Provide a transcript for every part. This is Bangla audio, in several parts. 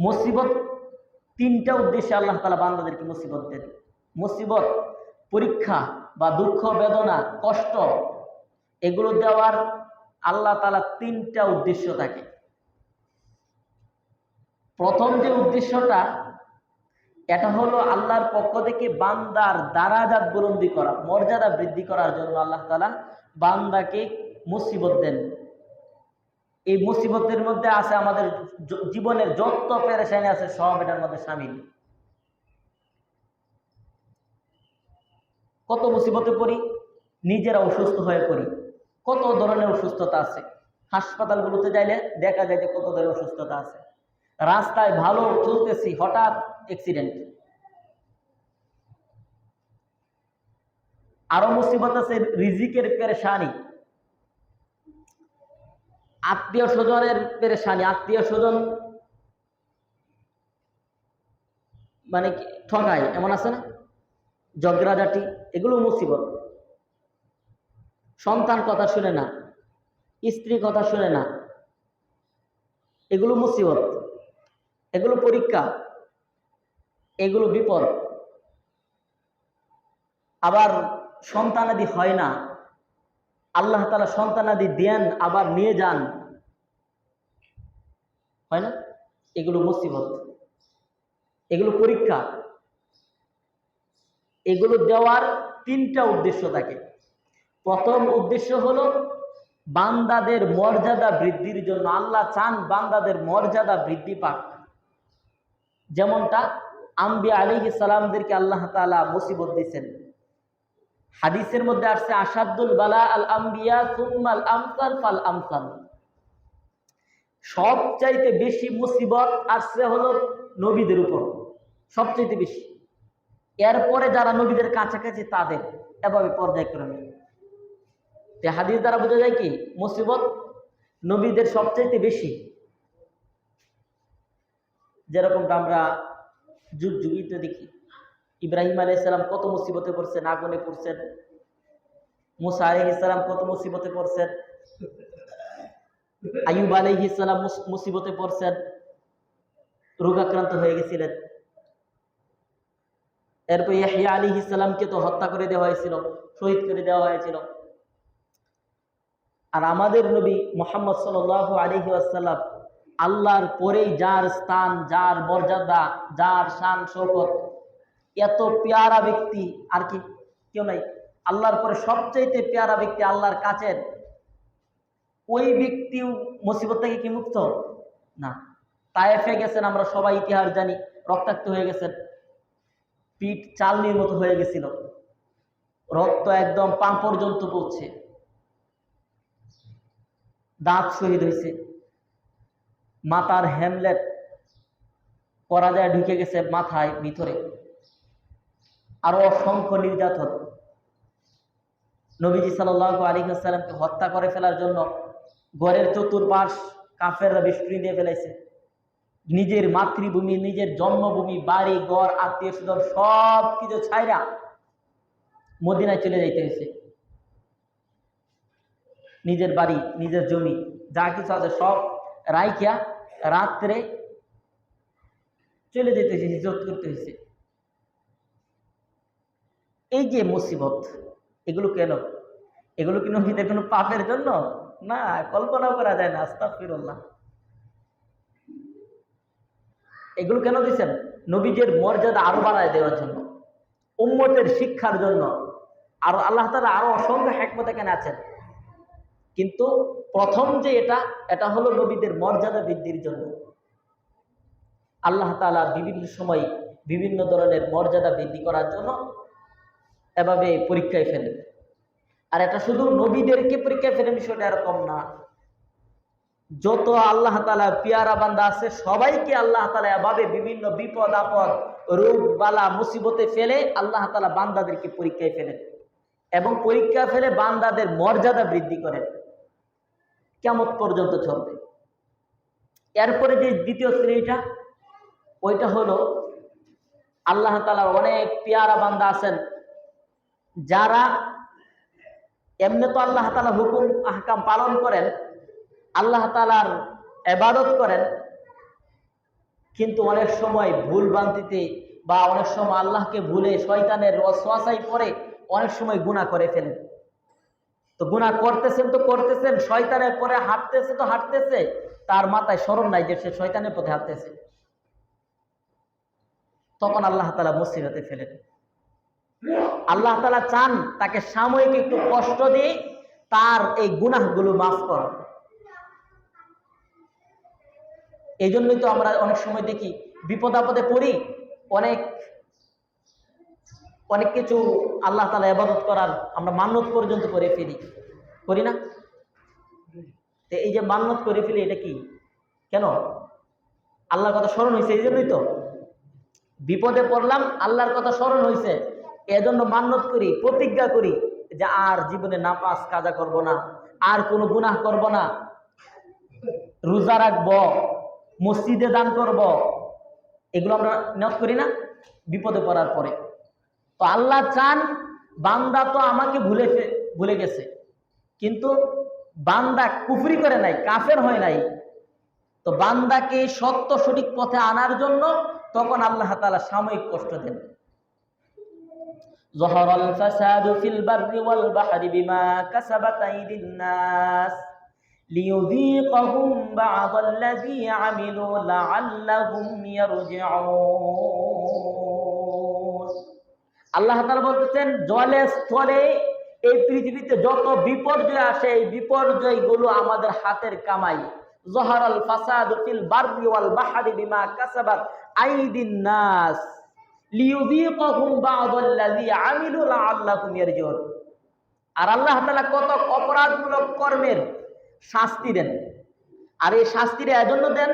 মুসিবত তিনটা উদ্দেশ্যে আল্লাহ তাআলা বান্দাদেরকে মুসিবত দেন। মুসিবত, পরীক্ষা বা দুঃখ, বেদনা, কষ্ট, এগুলো দেওয়ার আল্লাহ তাআলা তিনটা উদ্দেশ্য থাকে। প্রথম যে উদ্দেশ্যটা, এটা হলো আল্লাহর পক্ষ থেকে বান্দার দারাজাত বুলন্দি করা, মর্যাদা বৃদ্ধি করার জন্য আল্লাহ তাআলা বান্দাকে মুসিবত দেন। এই মুসিবতের মধ্যে আছে আমাদের জীবনের যত পেরেশানি আছে সব এটার মধ্যে শামিল। কত মুসিবতে পড়ি, নিজেরা অসুস্থ হয়ে পড়ি। কত ধরনের অসুস্থতা আছে, হাসপাতালগুলোতে যাইলে দেখা যায় যে কত ধরনের অসুস্থতা আছে। রাস্তায় ভালো চলতেছি, হঠাৎ অ্যাক্সিডেন্ট। আরো মুসিবত আছে রিজিকের পেরেশানি, আত্মীয় স্বজনের পেরেশানি, আত্মীয় স্বজন মানে ঠকায়, এমন আছে না, ঝগড়াঝাটি, এগুলো মুসিবত। সন্তান কথা শুনে না, স্ত্রী কথা শুনে না, এগুলো মুসিবত, এগুলো পরীক্ষা, এগুলো বিপদ। আবার সন্তানাদি হয় না, আল্লাহ তাআলা সন্তানাদি দেন আবার নিয়ে যান, হয় না, এগুলো মুসিবত, এগুলো পরীক্ষা। এগুলো দেওয়ার তিনটা উদ্দেশ্য থাকে। প্রথম উদ্দেশ্য হলো বান্দাদের মর্যাদা বৃদ্ধির জন্য। আল্লাহ চান বান্দাদের মর্যাদা বৃদ্ধি পাক। যেমনটা আম্বিয়া আলাইহিস সালামদেরকে আল্লাহ তাআলা মুসিবত দিয়েছেন। হাদিসের মধ্যে আসছে আশাদুল বালা আল আম্বিয়া সুম্মাল আমসাল ফাল আমসাল। সবচাইতে বেশি মুসিবত আসছে হলো নবীদের উপর, সবচাইতে বেশি। এরপরে যারা নবীদের কাছাকাছি তাদের, এভাবে পর্যায়ক্রমে। হাদিস দ্বারা বোঝা যায় কি মুসিবত নবীদের সবচাইতে বেশি। যেরকমটা আমরা যুগ যুগিতে দেখি, ইব্রাহিম আলাইহিস সালাম কত মুসিবতে পড়ছেন, আগুনে পড়ছেন। মুসা আলাইহিস সালাম কত মুসিবতে পড়ছেন। আইয়ুব আলাইহিস সালাম মুসিবতে পড়ছেন, রোগাক্রান্ত হয়ে গেছিলেন। এরপর ইয়াহইয়া আলাইহিস সালামকে তো হত্যা করে দেওয়া হয়েছিল, শহীদ করে দেওয়া হয়েছিল। আর আমাদের নবী মুহাম্মদ সাল্লাল্লাহু আলাইহি ওয়াসাল্লাম, আল্লাহর পরেই যার স্থান, যার মর্যাদা, যার শান শৌকত, এত পেয়ারা ব্যক্তি আর কি কেউ নাই। আল্লাহর পরে সবচাইতে পেয়ারা ব্যক্তি আল্লাহর কাছের, ওই ব্যক্তিও মুসিবত থেকে কি মুক্ত না। তায়েফে গেছেন, আমরা সবাই ইতিহাস জানি, রক্তাক্ত হয়ে গেছেন, পিঠ চালনির মতো হয়ে গেছিল, রক্ত একদম পা পর্যন্ত পৌঁছে, দাঁত শহীদ হয়েছে, মাথার হ্যামলেট পরাজয় ঢুকে গেছে মাথায় ভিতরে, আরো অসংখ্য নির্যাতন। নবীজি সাল্লাল্লাহু আলাইহি ওয়াসাল্লামকে হত্যা করে ফেলার জন্য ঘরের চতুর্পাশ কাফেররা বেষ্টনী দিয়ে ফেলেছে। নিজের মাতৃভূমি, নিজের জন্মভূমি, বাড়ি ঘর, আত্মীয় স্বজন সব কিছু ছাইরা মদিনায় চলে যাইতে হয়েছে। নিজের বাড়ি, নিজের জমি, যা কিছু আছে সব রাইখিয়া রাত্রে চলে যেতে হয়েছে, হিজরত করতে হয়েছে। এই যে মুসিবত, এগুলো কেন? এগুলো কি নবীদের কোনো পাপের জন্য? না, কল্পনা করা যায় না। আস্তাগফিরুল্লাহ। এগুলো কেন দিচ্ছেন? নবীদের মর্যাদা আরো বাড়ায় দেওয়ার জন্য, উম্মতের শিক্ষার জন্য। আর আল্লাহ তাআলা আরো অসংখ্য হিকমত এখানে আছেন। কিন্তু প্রথম যে এটা হলো নবীদের মর্যাদা বৃদ্ধির জন্য। আল্লাহ তাআলা বিভিন্ন সময় বিভিন্ন ধরনের মর্যাদা বৃদ্ধি করার জন্য এভাবে পরীক্ষায় ফেলেন। আর এটা শুধু নবীদেরকে পরীক্ষায় ফেলেন বিষয়টা এরকম না, যত আল্লাহ তাআলা পিয়ারা বান্দা আছে সবাইকে আল্লাহ তাআলা এভাবে বিভিন্ন বিপদ আপদ, রোগ বালা, মুসিবতে ফেলে আল্লাহ তাআলা বান্দাদেরকে পরীক্ষায় ফেলেন, এবং পরীক্ষা ফেলে বান্দাদের মর্যাদা বৃদ্ধি করেন, কিয়ামত পর্যন্ত চলবে। এরপরে যে দ্বিতীয় শ্রেণীটা, ওইটা হলো আল্লাহ তাআলার অনেক পেয়ারা বান্দা আছেন যারা এমনি তো আল্লাহ তাআলা হুকুম আহকাম পালন করেন, আল্লাহ তাআলার ইবাদত করেন, কিন্তু অনেক সময় ভুল ভ্রান্তিতে বা অনেক সময় আল্লাহকে ভুলে শয়তানের ওয়াসওয়াসায় পড়ে অনেক সময় গুনাহ করে ফেলেন। তো গুনাহ করতেছেন তো করতেছেন, শয়তানের পরে হাঁটতেছে তো হাঁটতেছে, তার মাথায় স্মরণ নাই যে সে শয়তানের পথে হাঁটতেছে। তখন আল্লাহ তাআলা মুসিবতে ফেলেন। আল্লাহ তাআলা চান তাকে সাময়িক একটু কষ্ট দিয়ে তার এই গুনাহগুলো মাফ করা। এই জন্যই তো আমরা অনেক সময় দেখি বিপদ আপদে পড়ি, অনেক অনেক কিছু আল্লাহ তাআলা ইবাদত করার আমরা মান্যত পর্যন্ত করে ফেলি, করি না? তো এই যে মান্যত করে ফেলি, এটা কি কেন? আল্লাহর কথা স্মরণ হয়েছে এই জন্যই তো। বিপদে পড়লাম, আল্লাহর কথা স্মরণ হয়েছে, এজন্য মান্যত করি, প্রতিজ্ঞা করি যে আর জীবনে নামাজ কাজা করব না, আর কোনো গুনাহ করব না, রোজা রাখবো, মসজিদে দান করব। এগুলো আমরা নিয়ত করি না বিপদে পড়ার পরে? তো আল্লাহ চান, বান্দা তো আমাকে ভুলে গেছে, কিন্তু বান্দা কুফরি করে নাই, কাফের হয় নাই। তো বান্দাকে সত্য সঠিক পথে আনার জন্য তখন আল্লাহ তাআলা সাময়িক কষ্ট দেন। যহরাল ফাসাদু ফিল বাররি ওয়াল বাহরি বিমা কাসাবাত আইদিন নাস লিয়ুযীকাহুম বা'দাল্লাযী আমিলু লাআল্লাহুম ইয়ারজিউন। আল্লাহ তাআলা বলতেছেন, জলে স্থলে এই পৃথিবীতে যত বিপর্যয় আসে, এই বিপর্যয়গুলো আমাদের হাতের কামাই। যহরাল ফাসাদু ফিল বাররি ওয়াল বাহরি বিমা কাসাবাত আইদিন নাস লিয়ুযীকাহুম বা'দাল্লাযী আমিলু লাআল্লাহুম ইয়ারজিউন। আর আল্লাহ তাআলা কত অপরাধমূলক কর্মের শাস্তি দেন, আর এই শাস্তিটা এজন্য দেন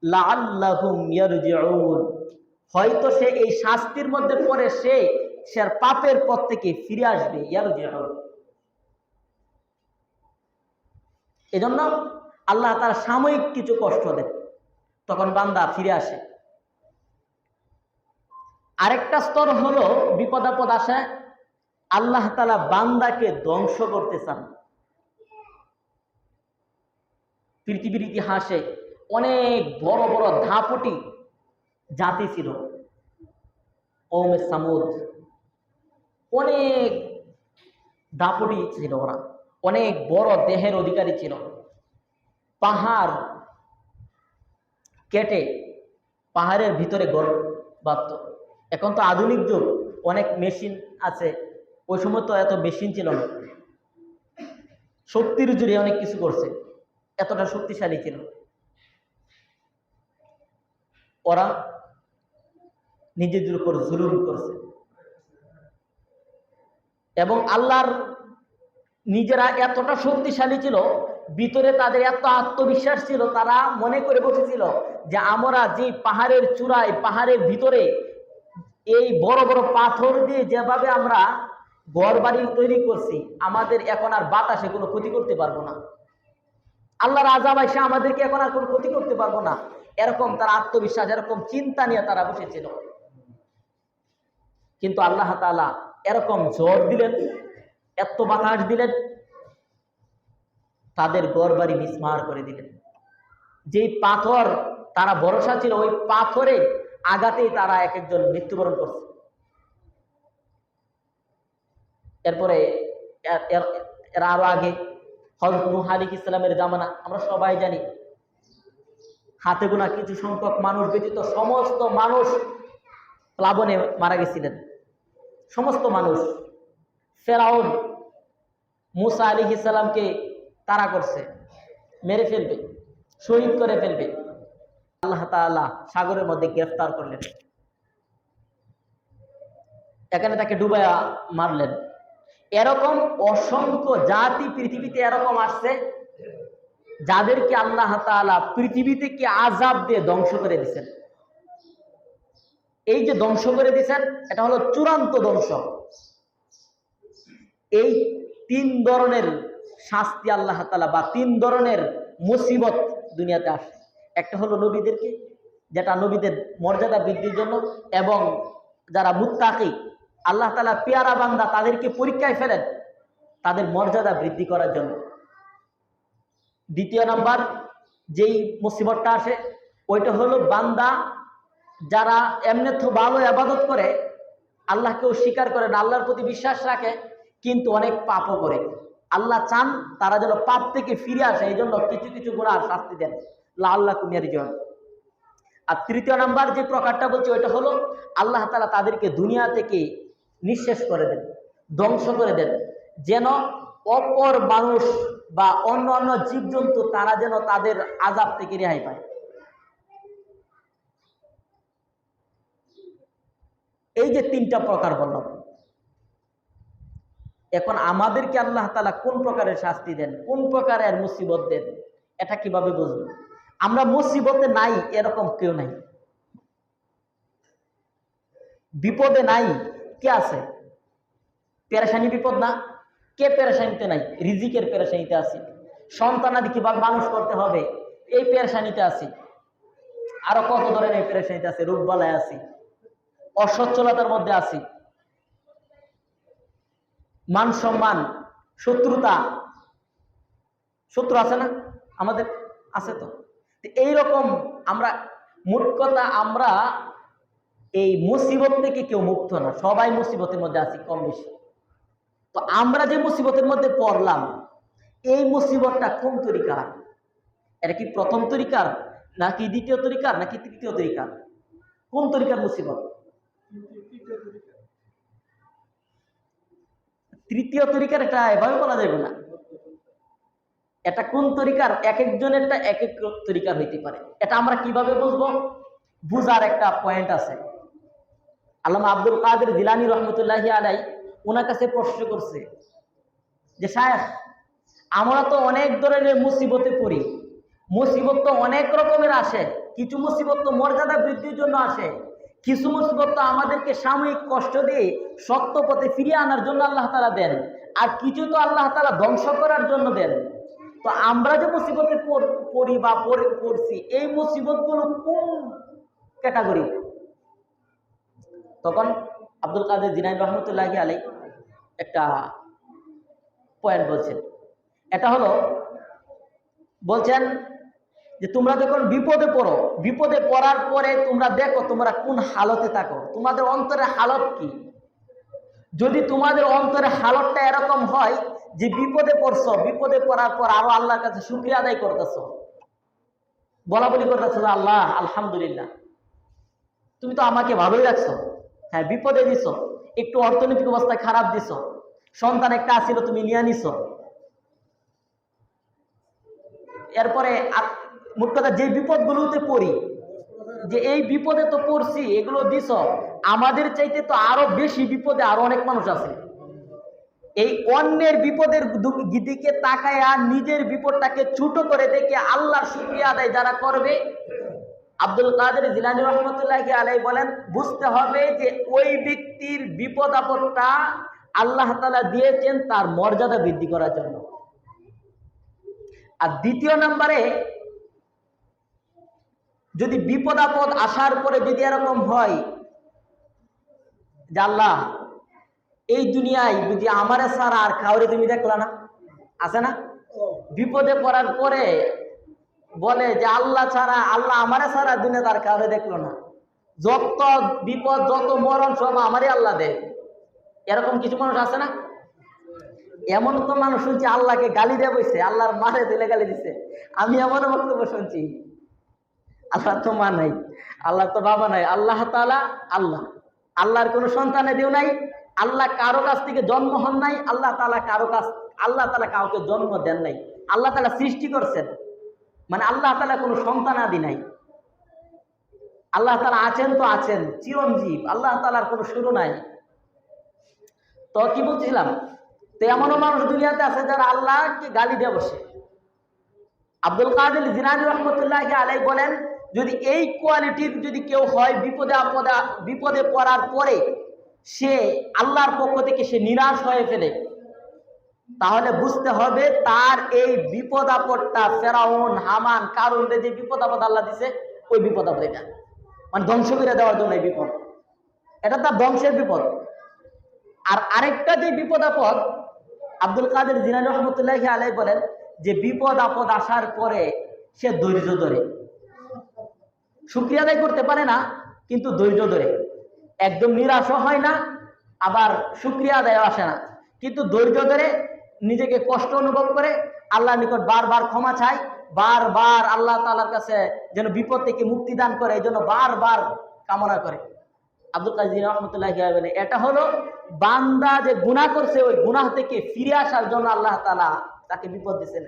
লাআল্লাহুম ইয়ারজিউন, হয়তো সে এই শাস্তির মধ্যে পড়ে সে পাপের পথ থেকে ফিরে আসবে। ইয়ারজিউন, এজন্য আল্লাহ তাআলা সাময়িক কিছু কষ্ট দেন, তখন বান্দা ফিরে আসে। আরেকটা স্তর হলো বিপদ আপদ আসে, আল্লাহ তাআলা বান্দাকে ধ্বংস করতে চান। পৃথিবীর ইতিহাসে অনেক বড় বড় ধাপটি জাতি ছিল, কওমে সামুদ, অনেক দাপটি ছিল, ওরা অনেক বড় দেহের অধিকারী ছিল। পাহাড় কেটে পাহাড়ের ভিতরে ঘর বাঁধত। এখন তো আধুনিক যুগ, অনেক মেশিন আছে, ওই সময় তো এত মেশিন ছিল না। শক্তির জোরে অনেক কিছু করছে, এতটা শক্তিশালী ছিল ওরা, নিজেদের উপর জুলুম করছে। এবং আল্লাহর নিজেরা এতটা শক্তিশালী ছিল, ভিতরে তাদের এত আত্মবিশ্বাস ছিল, তারা মনে করে বসেছিল যে আমরা যে পাহাড়ের চূড়ায়, পাহাড়ের ভিতরে এই বড় বড় পাথর দিয়ে যেভাবে আমরা ঘর বাড়ি তৈরি করছি, আমাদের এখন আর বাতাসে কোনো ক্ষতি করতে পারবো না, আল্লাহর আযাব এসে আমাদেরকে এখন আর কোনো ক্ষতি করতে পারবো না, এরকম তার আত্মবিশ্বাস, এরকম চিন্তা নিয়ে তারা বসেছিল। কিন্তু আল্লাহ তাআলা এরকম ঝড় দিলেন, এত বাতাস দিলেন, তাদের ঘর বাড়ি মিসমার করে দিলেন। যেই পাথর তারা ভরসা ছিল, ওই পাথরে আঘাতেই তারা এক একজন মৃত্যুবরণ করছে। এরপরে এর আরো আগে হযরত নূহ আলাইহিস সালামের জামানা আমরা সবাই জানি, হাতে গোনা কিছু সংখ্যক মানুষ ব্যতীত সমস্ত মানুষ প্লাবনে মারা গেছিলেন, সমস্ত মানুষ। ফেরাউন মূসা আলাইহিস সালামকে তাড়া করছে, মেরে ফেলবে, শহীদ করে ফেলবে। আল্লাহ তাআলা সাগরের মধ্যে গ্রেফতার করলেন, এখানে তাকে ডুবাইয়া মারলেন। এরকম অসংখ্য জাতি পৃথিবীতে এরকম আসছে যাদেরকে আল্লাহ তাআলা পৃথিবী থেকে আযাব দিয়ে ধ্বংস করে দিয়েছেন। এই যে ধ্বংস করে দিয়েছেন, এটা হলো চূড়ান্ত ধ্বংস। এই তিন ধরনের শাস্তি আল্লাহ তাআলা বা তিন ধরনের মুসিবত দুনিয়াতে আসে। একটা হলো নবীদেরকে, যেটা নবীদের মর্যাদা বৃদ্ধির জন্য, এবং যারা মুত্তাকি আল্লাহ তাআলা পেয়ারা বান্দা তাদেরকে পরীক্ষায় ফেলেন তাদের মর্যাদা বৃদ্ধি করার জন্য। দ্বিতীয় নাম্বার যেই মুসিবতটা আসে ওইটা হলো বান্দা যারা এমনি তো ভালো ইবাদত করে, আল্লাহকেও স্বীকার করে না, আল্লাহর প্রতি বিশ্বাস রাখে, কিন্তু অনেক পাপও করে। আল্লাহ চান তারা যেন পাপ থেকে ফিরে আসে, এই জন্য কিছু কিছু গুনাহ শাস্তি দেন, লাআল্লাকুম ইয়ারজিউন। আর তৃতীয় নাম্বার যে প্রকারটা বলছে ওইটা হলো আল্লাহ তাআলা তাদেরকে দুনিয়া থেকে নিঃশেষ করে দেন, ধ্বংস করে দেন, যেন অপর মানুষ বা অন্য অন্য জীবজন্তু তারা যেন তাদের আযাব থেকে রেহাই পায়। এই যে তিনটা প্রকার বললাম, এখন আমাদেরকে আল্লাহ তাআলা কোন প্রকারের শাস্তি দেন, কোন প্রকারের মুসিবত দেন, এটা কিভাবে বুঝবো? আমরা মুসিবতে নাই এরকম কেউ নাই, বিপদে নাই কে আছে? পেরেশানি বিপদ না? কে পেরেশানিতে নাই? রিজিকের পেরেশানিতে আছি, সন্তানাদি কিভাবে মানুষ করতে হবে এই পেরেশানিতে আছি, আরো কত ধরনের পেরেশানিতে আছে, রোগবালায় আছি, অসচ্ছলতার মধ্যে আছি, মান সম্মান, শত্রুতা, শত্রু আছে না আমাদের? আছে তো। এইরকম আমরা, মোট কথা আমরা এই মুসিবত থেকে কেউ মুক্ত না, সবাই মুসিবতের মধ্যে আছি কম বেশি। তো আমরা যে মুসিবতের মধ্যে পড়লাম, এই মুসিবতটা কোন তরিকার? এটা কি প্রথম তরিকার, নাকি দ্বিতীয় তরিকার, নাকি তৃতীয় তরিকার? কোন তরিকার মুসিবত? তৃতীয় তরিকার, এটা এভাবে বলা যাবে না। এটা কোন তরিকার, এক একজনেরটা এক এক তরিকার হইতে পারে। এটা আমরা কিভাবে বুঝবো? বুঝার একটা পয়েন্ট আছে। আল্লামা আব্দুল কাদের জিলানী রহমতুল্লাহি আলাইহি ওনার কাছে প্রশ্ন করছে যে শায়েখ, আমরা তো অনেক ধরনের মুসিবতে পড়ি, মুসিবত তো অনেক রকমের আসে, কিছু মুসিবত তো মর্যাদা বৃদ্ধির জন্য আসে, কিছু মুসিবত তো আমাদেরকে সাময়িক কষ্ট দিয়ে সত্য পথে ফিরিয়ে আনার জন্য আল্লাহ তাআলা দেন, আর কিছু তো আল্লাহ তাআলা ধ্বংস করার জন্য দেন। তো আমরা যে মুসিবতে পড়ি বা পড়ছি, এই মুসিবতগুলো কোন ক্যাটাগরি? তখন আব্দুল কাদের জিলানী রহমতুল্লাহি আলাইহি একটা পয়েন্ট বলছেন। এটা হলো, বলছেন যে তোমরা যখন বিপদে পড়ো, বিপদে পড়ার পরে তোমরা দেখো তোমরা কোন হালতে থাকো, তোমাদের অন্তরের হালত কি। যদি তোমাদের অন্তরের হালতটা এরকম হয় যে বিপদে পড়ছো, বিপদে পড়ার পর আরো আল্লাহর কাছে শুকরিয়া আদায় করতেছো, বলা বলি করতেছো, আল্লাহ আলহামদুলিল্লাহ, তুমি তো আমাকে ভালোই রাখছো, হ্যাঁ বিপদে দিছো, একটু অর্থনৈতিক অবস্থায় খারাপ দিছো, সন্তান একটা আসিল তুমি নিয়ে নিছো, এরপরে মোট কথা যে বিপদগুলোতে পড়ি, যে এই বিপদে তো পড়ছি, এগুলো দিছ, আমাদের চাইতে তো আরো বেশি বিপদে আরো অনেক মানুষ আছে। এই অন্যের বিপদের দিকে তাকায় আর নিজের বিপদটাকে ছোট করে দেখে আল্লাহর শুকরিয়া আদায় যারা করবে, আব্দুল কাদের জিলানী রহমতুল্লাহি আলাইহি বলেন বুঝতে হবে যে ওই ব্যক্তির বিপদ আপদটা আল্লাহ তাআলা দিয়েছেন তার মর্যাদা বৃদ্ধি করার জন্য। আর দ্বিতীয় নম্বরে, যদি বিপদ আপদ আসার পরে যদি এরকম হয় যে আল্লাহ এই দুনিয়ায় বুঝি আমারে ছাড়া আর কাউরে তুমি দেখলা না, আছে না? বিপদে পড়ার পরে বলে যে আল্লাহ ছাড়া, আল্লাহ আমারে ছাড়া দুনিয়াতে আর কাউরে দেখলো না, যত বিপদ যত মরণ সব আমারই আল্লাহ দেয়। এরকম কিছু মানুষ আছে না? এমন তো মানুষ শুনছি আল্লাহকে গালি দিয়ে বসে, আল্লাহর মারে দিলে গালি দিছে। আমি এমন বক্তব্য শুনছি, আল্লাহ তো মা নাই, আল্লাহ তো বাবা নাই, আল্লাহ তাআলা আল্লাহ, আল্লাহর কোনো সন্তানে দিও নাই, আল্লাহ কারো কাছ থেকে জন্ম হন নাই, আল্লাহ তাআলা আল্লাহ তাআলা কাউকে জন্ম দেন নাই, আল্লাহ তাআলা সৃষ্টি করছেন, মানে আল্লাহ তাআলা কোনো সন্তান আদি নাই, আল্লাহ তাআলা আছেন তো আছেন চিরঞ্জীব, আল্লাহ তাআলার কোনো শুরু নাই। তো কি বলছিলাম, তো এমনও মানুষ দুনিয়াতে আছে যারা আল্লাহকে গালি দিয়ে বসে। আব্দুল কাদের জিলানী রহমতুল্লাহি আলাইহি বলেন, যদি এই কোয়ালিটির যদি কেউ হয়, বিপদে পড়ার পরে সে আল্লাহর পক্ষ থেকে সে নিরাশ হয়ে ফেলে, তাহলে বুঝতে হবে তার এই বিপদ আপদটা ফেরাউন হামান কারুনরে যে বিপদ আপদ আল্লাহ দিছে, ওই বিপদ আপদ এটা মানে ধ্বংস করে দেওয়ার জন্য এই বিপদ, এটা তার ধ্বংসের বিপদ। আর আরেকটা যে বিপদ আপদ, আব্দুল কাদের জিলানী রহমতুল্লাহি আলাইহি বলেন যে বিপদ আপদ আসার পরে সে ধৈর্য ধরে, শুকরিয়া আদায় করতে পারে না, কিন্তু ধৈর্য ধরে, একদম নিরাশও হয় না, আবার শুকরিয়া আদায় আসে না, কিন্তু ধৈর্য ধরে নিজেকে কষ্ট অনুভব করে আল্লাহর নিকট বারবার ক্ষমা চায়, বারবার আল্লাহ তাআলার কাছে যেন বিপদ থেকে মুক্তি দান করে, এই জন্য বারবার কামনা করে। আব্দুল কাদের রহমতুল্লাহ বলেন, এটা হলো বান্দা যে গুনাহ করছে ওই গুনাহ থেকে ফিরে আসার জন্য আল্লাহ তাআলা তাকে বিপদ দিয়েছেন।